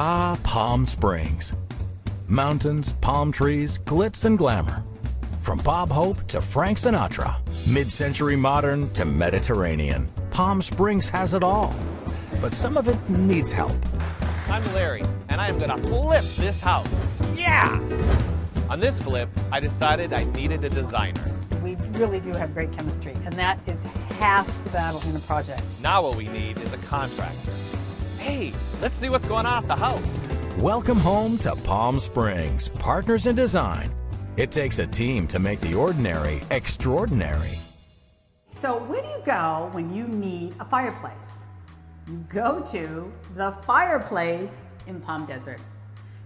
Ah, Palm Springs. Mountains, palm trees, glitz and glamour. From Bob Hope to Frank Sinatra, mid-century modern to Mediterranean, Palm Springs has it all. But some of it needs help. I'm Larry, and I am gonna flip this house. Yeah! On this flip, I decided I needed a designer. We really do have great chemistry, and that is half the battle in a project. Now what we need is a contractor. Hey, let's see what's going on at the house. Welcome home to Palm Springs, Partners in Design. It takes a team to make the ordinary extraordinary. So where do you go when you need a fireplace? You go to the Fireplace in Palm Desert.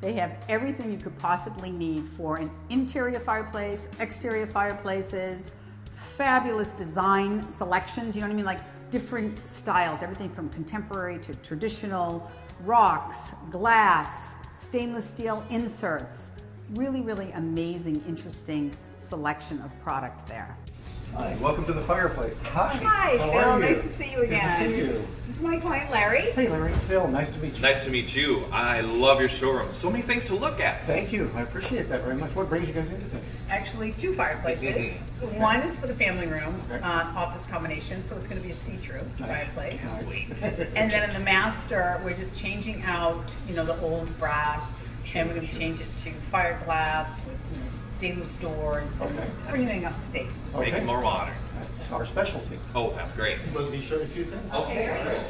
They have everything you could possibly need for an interior fireplace, exterior fireplaces, fabulous design selections, you know what I mean? Like different styles, everything from contemporary to traditional, rocks, glass, stainless steel inserts. Really, really amazing, interesting selection of product there. Hi, welcome to the Fireplace. Hi. Hi, How Phil. are you? Nice to see you again. Good to see you. This is my client, Larry. Hey, Larry. Phil, nice to meet you. Nice to meet you. I love your showroom. So many things to look at. Thank you. I appreciate that very much. What brings you guys in today? Actually, two fireplaces. One is for the family room, office combination, so it's going to be a see-through fireplace. Can't wait. And then in the master, we're just changing out, the old brass, and we're going to change it to fiberglass with stainless doors, and just bringing it up to date. Make it more modern. That's our specialty. Oh, that's great. Let me show you a few things. Okay. All right.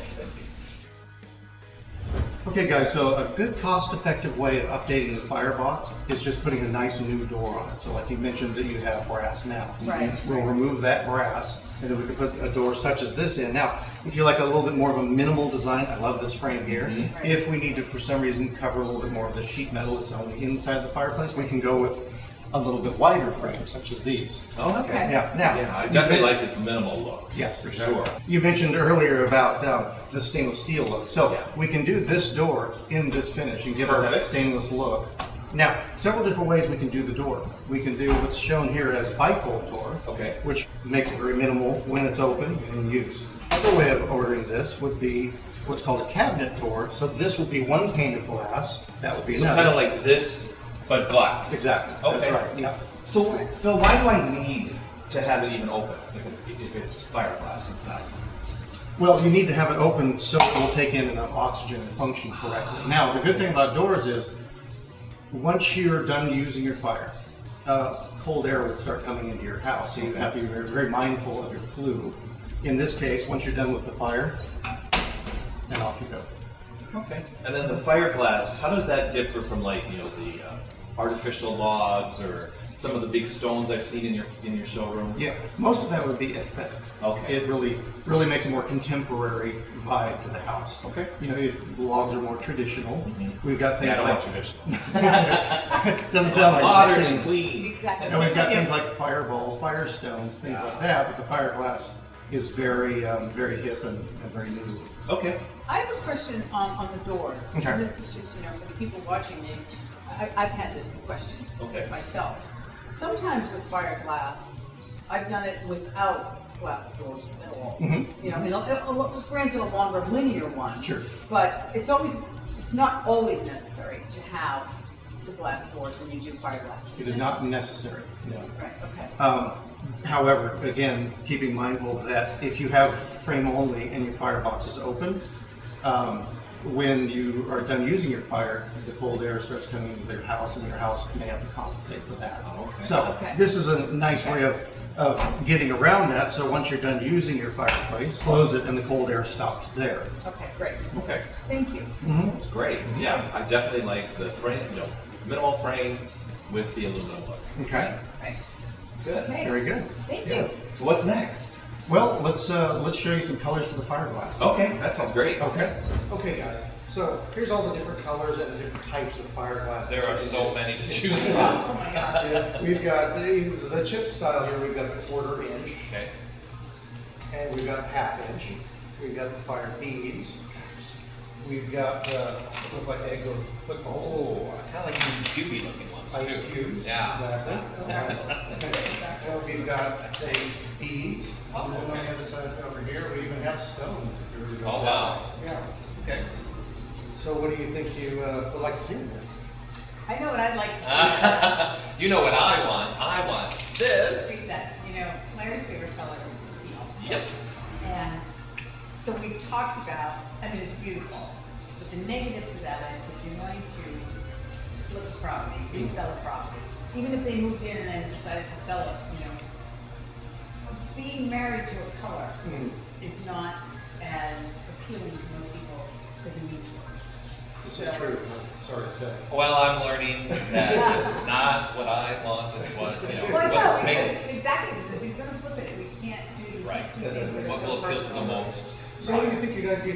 Okay guys, so a good cost-effective way of updating the firebox is just putting a nice new door on it. So like you mentioned that you have brass now. Right. We'll remove that brass and then we can put a door such as this in. Now, if you like a little bit more of a minimal design, I love this frame here. Right. If we need to, for some reason, cover a little bit more of the sheet metal that's on the inside of the fireplace, we can go with a little bit wider frame, such as these. Oh, Okay. Yeah, now, Yeah, I definitely like this minimal look. yes, for sure. You mentioned earlier about the stainless steel look. So Yeah. we can do this door in this finish and give it that Perfect. stainless look. Now, several different ways we can do the door. We can do what's shown here as bifold door, Okay. which makes it very minimal when it's open and in use. Another way of ordering this would be what's called a cabinet door. So this would be one pane of glass. That would be So another. kind of like this, but glass. Exactly. Okay. That's right. Yeah. So, Phil, why do I need to have it even open if it's fiberglass inside? Well, you need to have it open so it will take in enough oxygen and function correctly. Now, the good thing about doors is, once you're done using your fire, cold air would start coming into your house, so you have to be very, very mindful of your flue. In this case, once you're done with the fire, and off you go. Okay. And then the fiberglass, how does that differ from the artificial logs or some of the big stones I've seen in your showroom? Yeah, most of that would be aesthetic. Okay. It really makes a more contemporary vibe to the house. Okay. If logs are more traditional, we've got things Yeah, I don't like want traditional. doesn't sound like Modern this. and clean. Exactly. And we've got things like fireballs, firestones, things like that, but the fiberglass is very, very hip and very new. Okay. I have a question on the doors. Okay. And this is just, for the people watching me. I've had this question Okay. myself. Sometimes with fiberglass, I've done it without glass doors at all. Granted, a longer linear one. Sure. But it's not always necessary to have the glass doors when you do fiberglass. It is not necessary, no. Right. Okay. However, again, keeping mindful that if you have frame only and your firebox is open, when you are done using your fire, the cold air starts coming into your house, and your house may have to compensate for that. Okay. So this is a nice way of getting around that. So once you're done using your fireplace, close it, and the cold air stops there. Okay. Great. Okay. Thank you. That's great. Yeah, I definitely like the frame, minimal frame with the aluminum look. Okay. Right. Good. Okay. Very good. Thank Yeah. you. So what's next? Well, let's show you some colors for the fiberglass. Okay, that sounds great. Okay. Okay, guys. So here's all the different colors and the different types of fiberglass. There are so many to choose from. Oh my gosh. We've got the chip style here. We've got the 1/4 inch, Okay. and we've got 1/2 inch. We've got the fire beads. We've got look like eggs of football. Oh, I kind of like these cubey looking ones Ice too. cubes. Yeah. Exactly. Well, we've got say beads. Oh, And then okay. on the other side over here, we even have stones. If you really Oh, want wow. that. Yeah. Okay. So what do you think you would like to see in there? I know what I'd like to see. You know what I want? I want this. See that, you know, Larry's favorite color is teal. Yep. And so we've talked about, I mean, it's beautiful, but the negative to that is if you're going to flip a property, resell a property, even if they moved in and then decided to sell it, you know, being married to a color is not as appealing to most people as a neutral. This is true. I'm sorry to say. Well, I'm learning that this is not what I want. It's what, you know, Well, what no, makes... exactly, because if he's going to flip it, we can't do Right. things that are What so will appeal to the personal. most. So what do you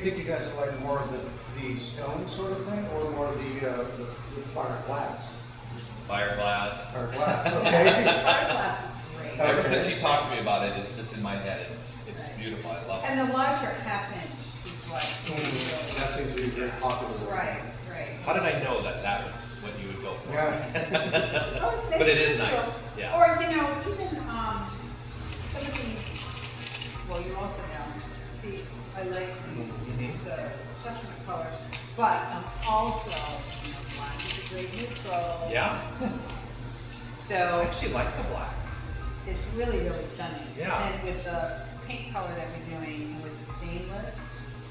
think you guys are like more of the stone sort of thing, or more of the fire glass? Fire glass. Fire glass, okay. Fireplace is great. Ever Okay. since she talked to me about it, it's just in my head. It's Right. beautiful. I love it. And the larger half-inch is what. That seems to be very popular. Right, right. How did I know that that was what you would go for? Yeah. Well, it's nice But it and is nice, neutral. yeah. Or, you know, even some of these, well, you also know, see, I like the chestnut color, but I'm also, you know, black is a great neutral. Yeah. I So actually like the black. it's really, really stunning. Yeah. And with the paint color that we're doing and with the stainless,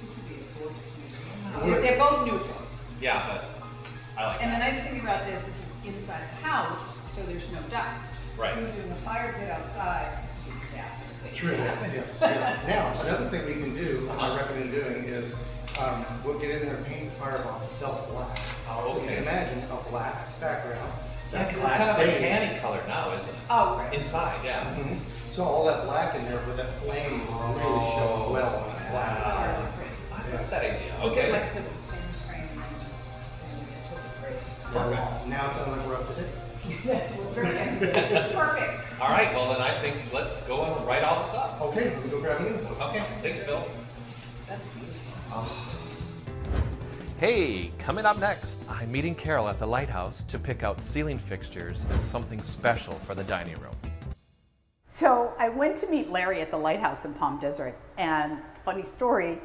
this would be a gorgeous neutral. Yeah. They're both neutral. Yeah, but I like And the that. nice thing about this is it's inside the house, so there's no dust. Right. If you're doing a fire pit outside, this is a disaster. True, yes, yes. Now, another thing we can do, I recommend doing is, we'll get in there and paint the firebox itself black. Oh, So you okay. can imagine a black background. Yeah, because it's black kind of a base. tanny color now, isn't it? Oh, right. Inside, yeah. Mhm. So all that black in there with that flame will really show up well on that black. Really pretty. I like that idea. Like Okay. I said, with the same frame and it took it great. Perfect. Now it sounds like we're up to date. That's perfect. Perfect. All right, well then I think let's go and write all this up. Okay, we go grab an info. Okay, thanks, Phil. That's beautiful. Hey, coming up next, I'm meeting Carol at the lighthouse to pick out ceiling fixtures and something special for the dining room. So I went to meet Larry at the lighthouse in Palm Desert, and funny story,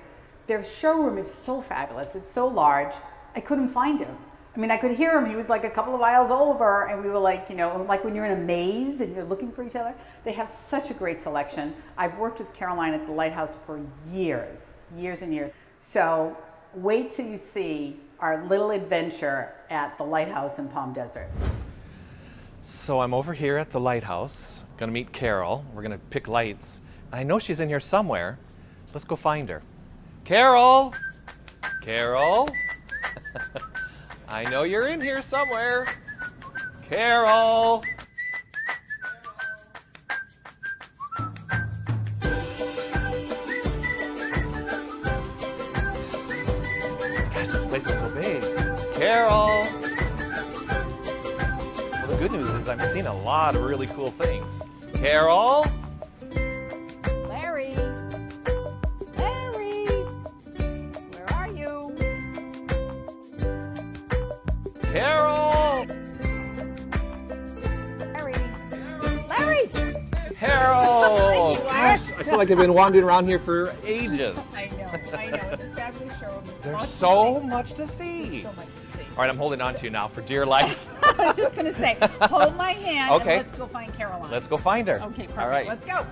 their showroom is so fabulous. It's so large, I couldn't find him. I mean, I could hear him. He was like a couple of aisles over, and we were like, you know, like when you're in a maze and you're looking for each other. They have such a great selection. I've worked with Caroline at the lighthouse for years, years and years. So wait till you see our little adventure at the lighthouse in Palm Desert. So I'm over here at the lighthouse, gonna meet Carol. We're gonna pick lights. And I know she's in here somewhere. Let's go find her. Carol! Carol! I know you're in here somewhere. Carol! Gosh, this place is so big. Carol! Well, the good news is I'm seeing a lot of really cool things. Carol? Larry! Larry! Where are you? Carol! Larry! Larry! Carol! There you are. Gosh, I feel like I've been wandering around here for ages. I know. It's a fabulous show. There's so much to see. So much to see. All right, I'm holding on to you now for dear life. I was just going to say, hold my hand Okay. and let's go find Caroline. Let's go find her. Okay, perfect. All right. Let's go.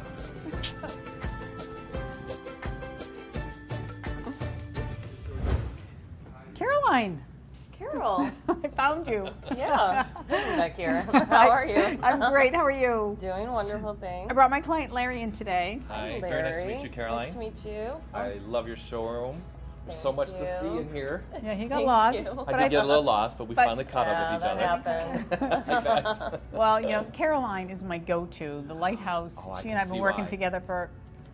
Caroline, Carol. I found you. Yeah. I'm back here. How are you? I'm great. How are you? Doing wonderful, I thanks. brought my client Larry in today. Hi, Larry. very nice to meet you, Caroline. Nice to meet you. I love your showroom. There's so Thank much to see you. in here. Yeah, he got Thank lost. you. I did get a little lost, but we but- finally caught up with each that other. happens. Well, you know, Caroline is my go-to. The lighthouse. Oh, I she can and I have been see working why. together for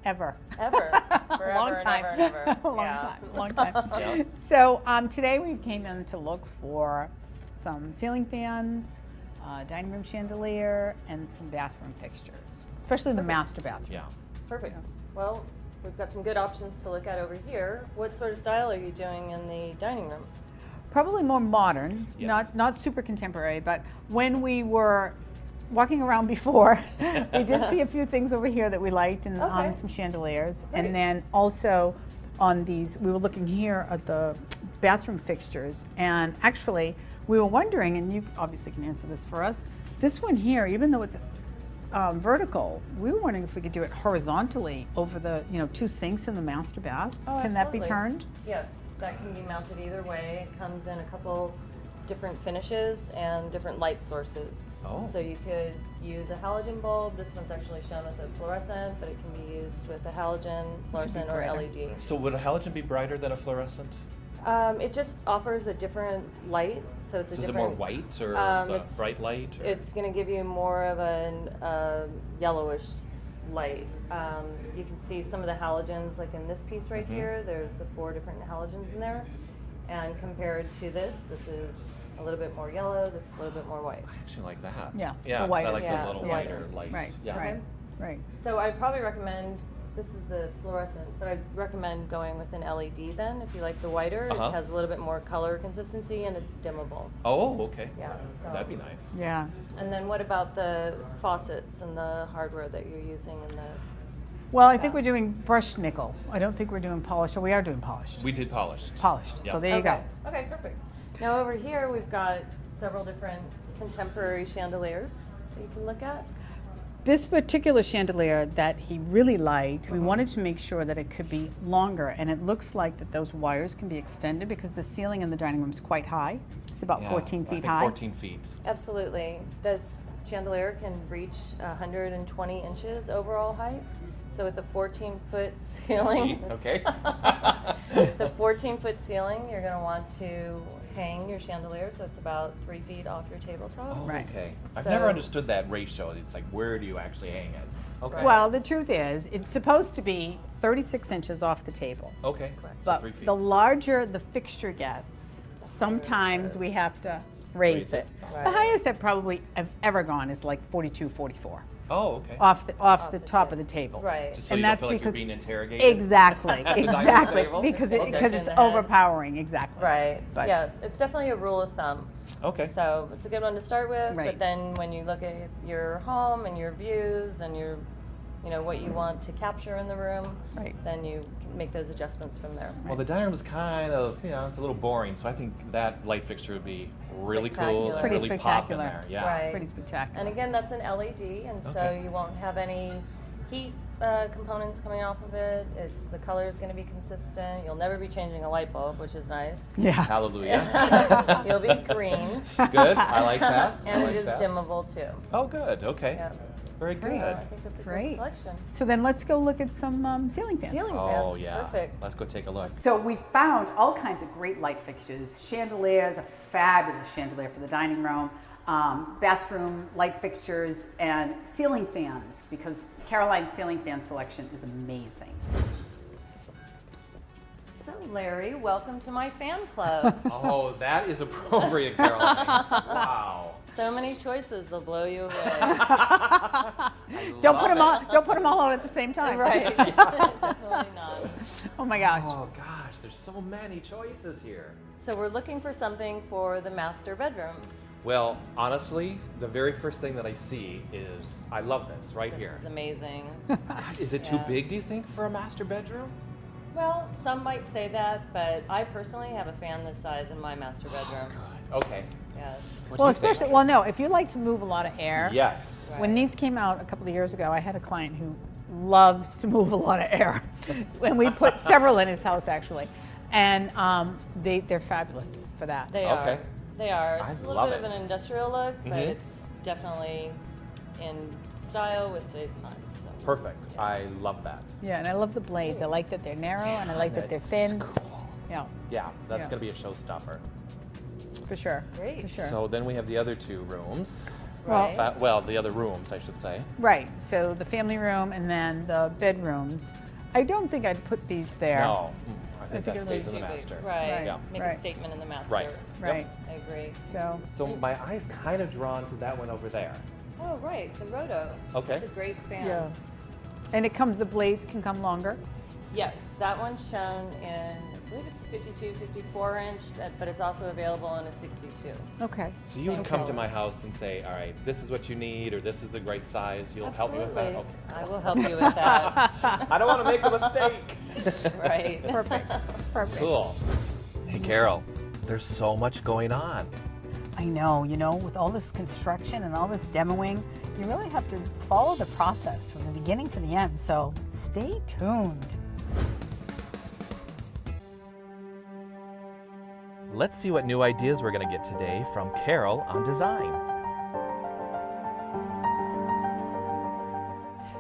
ever. Ever. Forever long and time. ever and ever. A long Yeah. time. Long time. Yeah. So today we came in to look for some ceiling fans, dining room chandelier, and some bathroom fixtures, especially the master bathroom. Yeah. Perfect. Well, we've got some good options to look at over here. What sort of style are you doing in the dining room? Probably more modern, Yes. not super contemporary, but when we were walking around before, we did see a few things over here that we liked, and Okay. some chandeliers. Great. And then also, on these, we were looking here at the bathroom fixtures, and actually we were wondering, and you obviously can answer this for us, this one here, even though it's vertical, we were wondering if we could do it horizontally over the, 2 sinks in the master bath. Oh, Can that be absolutely. turned? Yes, that can be mounted either way. It comes in a couple different finishes and different light sources. Oh. So you could use a halogen bulb. This one's actually shown with a fluorescent, but it can be used with a halogen, fluorescent, or brighter. LED. So would a halogen be brighter than a fluorescent? It just offers a different light, so it's a So is it different. more white or the it's- bright light? Or? It's going to give you more of a yellowish light. You can see some of the halogens, like in this piece right here. There's the 4 different halogens in there, and compared to this is a little bit more yellow. This is a little bit more white. I actually like that. Yeah, Yeah, the 'cause whiter. I like Yeah, the little the whiter whiter. light. Right, Yeah. right, right. So I probably recommend, this is the fluorescent, but I'd recommend going with an LED then. If you like the whiter, Uh-huh. it has a little bit more color consistency and it's dimmable. Oh, okay. Yeah. So. That'd be nice. Yeah. And then what about the faucets and the hardware that you're using in the? Well, I think we're doing brushed nickel. I don't think we're doing polished, or we are doing polished. We did polished. Polished, Yeah. so there you go. Okay, perfect. Now over here we've got several different contemporary chandeliers that you can look at. This particular chandelier that he really liked, we wanted to make sure that it could be longer, and it looks like that those wires can be extended because the ceiling in the dining room is quite high. It's about Yeah, 14 I feet think high. 14 feet. Absolutely. This chandelier can reach 120 inches overall height. So with a 14-foot ceiling, Okay. the 14-foot ceiling, you're going to want to hang your chandelier so it's about 3 feet off your tabletop. Oh, Right. okay. I've So- never understood that ratio. It's like, where do you actually hang it? Okay. Well, the truth is, it's supposed to be 36 inches off the table. Okay. So But 3 feet. the larger the fixture gets, sometimes we have to raise it. The Right. highest I've probably have ever gone is like 42, 44 Oh, okay. off the the top table. of the table. Right. Just so and you don't that's feel like you're because being interrogated. exactly, dining exactly, table? because Okay. because In it's the head. overpowering, exactly. Right. But- Yes, it's definitely a rule of thumb. Okay. So it's a good one to start with, Right. but then when you look at your home and your views and what you want to capture in the room, Right. then you can make those adjustments from there. Well, the dining room is kind of, it's a little boring, so I think that light fixture would be really cool Spectacular. and Pretty really pop in spectacular. there. Yeah. Right. Pretty spectacular. And again, that's an LED, and so Okay. you won't have any heat components coming off of it. The color is going to be consistent. You'll never be changing a light bulb, which is nice. Yeah. Hallelujah. You'll be green, Good. I like that. I and like it is that. dimmable too. Oh, good. Okay. Yeah. Very Great. good. I think that's a Great. good selection. So then let's go look at some ceiling fans. Ceiling Oh, fans, yeah. perfect. Let's go take a look. So we found all kinds of great light fixtures, chandeliers, a fabulous chandelier for the dining room, bathroom light fixtures, and ceiling fans, because Caroline's ceiling fan selection is amazing. So Larry, welcome to my fan club. Oh, that is appropriate, Caroline. Wow. So many choices, they'll blow you away. Don't love put them it. all. Don't put them all out at the same time. Right. Definitely not. Oh my gosh. Oh, gosh. There's so many choices here. So we're looking for something for the master bedroom. Well, honestly, the very first thing that I see is, I love this right This here. is amazing. Is it too Yeah. big, do you think, for a master bedroom? Well, some might say that, but I personally have a fan this size in my master bedroom. Okay. Yes. What Well, do you think? especially, well, no, if you like to move a lot of air. Yes. When these came out a couple of years ago, I had a client who loves to move a lot of air. And we put several in his house, actually. And they're fabulous for that. They are. Okay. They are. I It's a little love bit of it. an industrial look, but Mhm. it's definitely in style with today's times. So. Perfect. I love that. Yeah, and I love the blades. I like that they're narrow, and I like that they're thin. Yeah, Yeah, that's Yeah. going to be a showstopper. for sure. Great. For sure. So then we have the other two rooms. Right. Well, the other rooms, I should say. Right. So the family room and then the bedrooms. I don't think I'd put these there. No. I think think that it stays was in the Too big. master. Right. Yeah. Make Right. a statement in the master. Right. Right. I agree. So So my eye's kind of drawn to that one over there. Oh, right. The Roto. Okay. It's a great fan. yeah. And it comes. The blades can come longer. Yes, that one's shown in, I believe it's a 52, 54 inch, but it's also available in a 62. Okay. So you would Same come to color. my house and say, all right, this is what you need, or this is the right size. You'll help me with that? Absolutely. Okay. I will help you with that. I don't want to make a mistake. Right. Perfect. Perfect. Cool. Hey, Carol, there's so much going on. I know, with all this construction and all this demoing, you really have to follow the process from the beginning to the end. So stay tuned. Let's see what new ideas we're going to get today from Carol on design.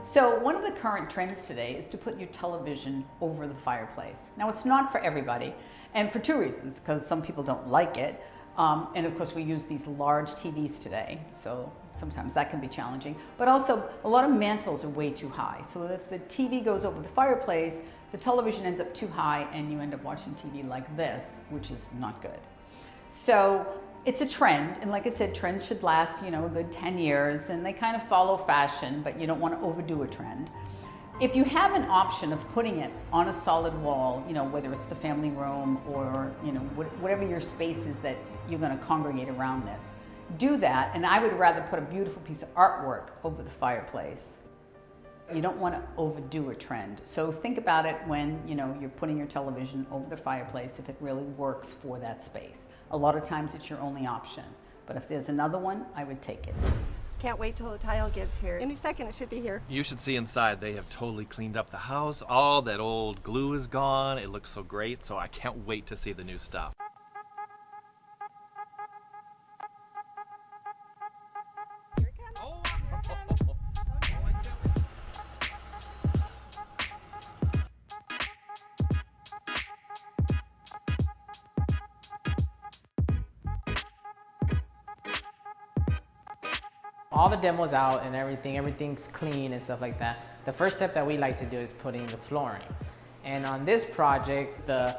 So one of the current trends today is to put your television over the fireplace. Now it's not for everybody, and for two reasons, because some people don't like it, and of course we use these large TVs today, so sometimes that can be challenging, but also a lot of mantles are way too high. So if the TV goes over the fireplace, the television ends up too high and you end up watching TV like this, which is not good. So it's a trend, and like I said, trends should last, a good 10 years, and they kind of follow fashion, but you don't want to overdo a trend. If you have an option of putting it on a solid wall, whether it's the family room or, whatever your space is that you're going to congregate around this, do that, and I would rather put a beautiful piece of artwork over the fireplace. You don't want to overdo a trend. So think about it when, you're putting your television over the fireplace, if it really works for that space. A lot of times it's your only option, but if there's another one, I would take it. Can't wait till the tile gets here. Any second it should be here. You should see inside. They have totally cleaned up the house. All that old glue is gone. It looks so great, so I can't wait to see the new stuff. All the demos out and everything's clean and stuff like that. The first step that we like to do is putting the flooring. And on this project, the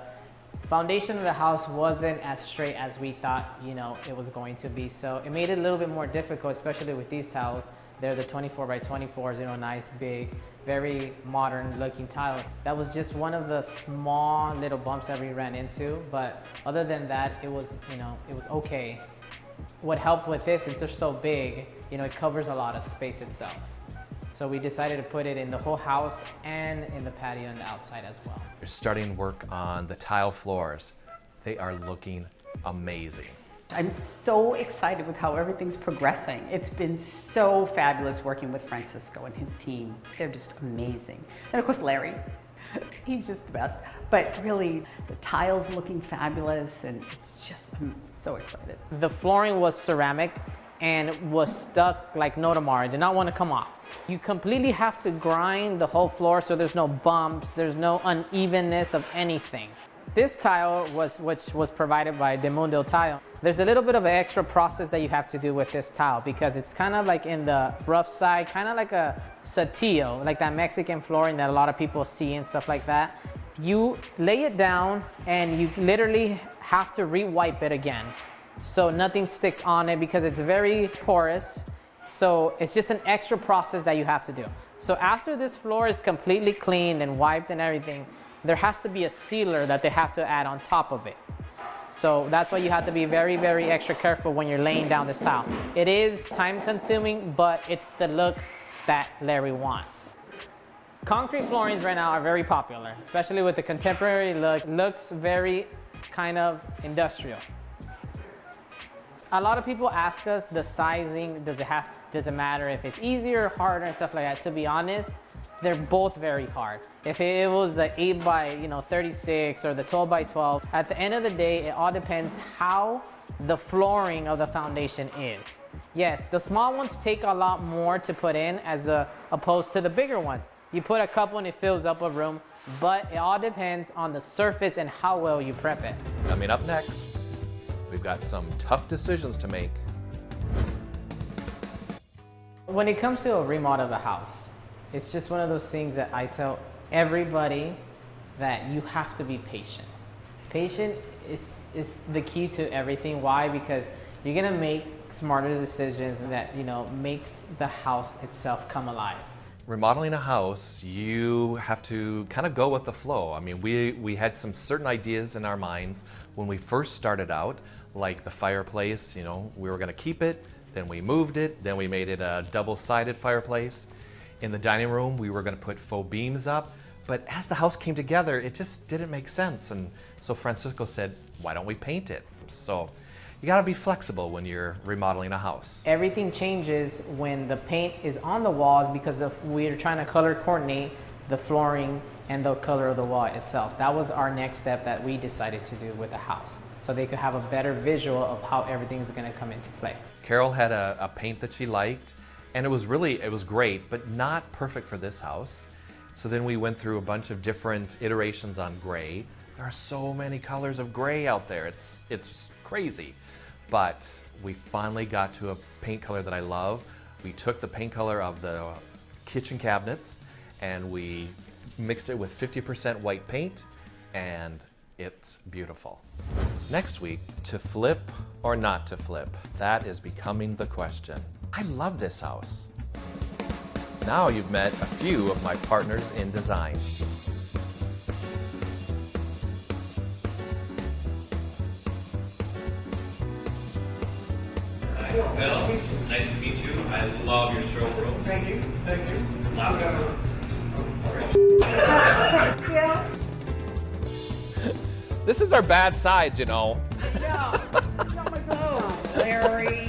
foundation of the house wasn't as straight as we thought, it was going to be. So it made it a little bit more difficult, especially with these tiles. They're the 24 by 24s, nice, big, very modern looking tiles. That was just one of the small little bumps that we ran into. But other than that, it was okay. What helped with this, since they're so big, it covers a lot of space itself. So we decided to put it in the whole house and in the patio and the outside as well. We're starting work on the tile floors. They are looking amazing. I'm so excited with how everything's progressing. It's been so fabulous working with Francisco and his team. They're just amazing. And of course, Larry. He's just the best. But really, the tiles looking fabulous, and I'm so excited. The flooring was ceramic and was stuck like no tomorrow. It did not want to come off. You completely have to grind the whole floor so there's no bumps, there's no unevenness of anything. This tile which was provided by De Mundo Tile. There's a little bit of an extra process that you have to do with this tile because it's kind of like in the rough side, kind of like a satillo, like that Mexican flooring that a lot of people see and stuff like that. You lay it down and you literally have to re-wipe it again. So nothing sticks on it because it's very porous. So it's just an extra process that you have to do. So after this floor is completely cleaned and wiped and everything, there has to be a sealer that they have to add on top of it. So that's why you have to be very, very extra careful when you're laying down this tile. It is time consuming, but it's the look that Larry wants. Concrete floorings right now are very popular, especially with the contemporary look. Looks very kind of industrial. A lot of people ask us the sizing, does it matter if it's easier or harder and stuff like that. To be honest, they're both very hard. If it was the 8 by 36 or the 12 by 12, at the end of the day, it all depends how the flooring of the foundation is. Yes, the small ones take a lot more to put in opposed to the bigger ones. You put a couple and it fills up a room, but it all depends on the surface and how well you prep it. Coming up next, we've got some tough decisions to make. When it comes to a remodel of a house, it's just one of those things that I tell everybody that you have to be patient. Patient is the key to everything. Why? Because you're gonna make smarter decisions that makes the house itself come alive. Remodeling a house, you have to kind of go with the flow. I mean, we had some certain ideas in our minds when we first started out, like the fireplace, we were gonna keep it, then we moved it, then we made it a double-sided fireplace. In the dining room, we were gonna put faux beams up, But as the house came together, it just didn't make sense. And so Francisco said, why don't we paint it? So you gotta be flexible when you're remodeling a house. Everything changes when the paint is on the walls because we're trying to color coordinate the flooring and the color of the wall itself. That was our next step that we decided to do with the house, so they could have a better visual of how everything's gonna come into play. Carol had a paint that she liked, and it was great, but not perfect for this house. So then we went through a bunch of different iterations on gray. There are so many colors of gray out there, it's crazy. But we finally got to a paint color that I love. We took the paint color of the kitchen cabinets and we mixed it with 50% white paint, and it's beautiful. Next week, to flip or not to flip, that is becoming the question. I love this house. Now you've met a few of my partners in design. Hi, Phil. Nice to meet you. I love your showroom. Thank you. Thank you. This is our bad sides, you know. Yeah. Oh my God. Larry.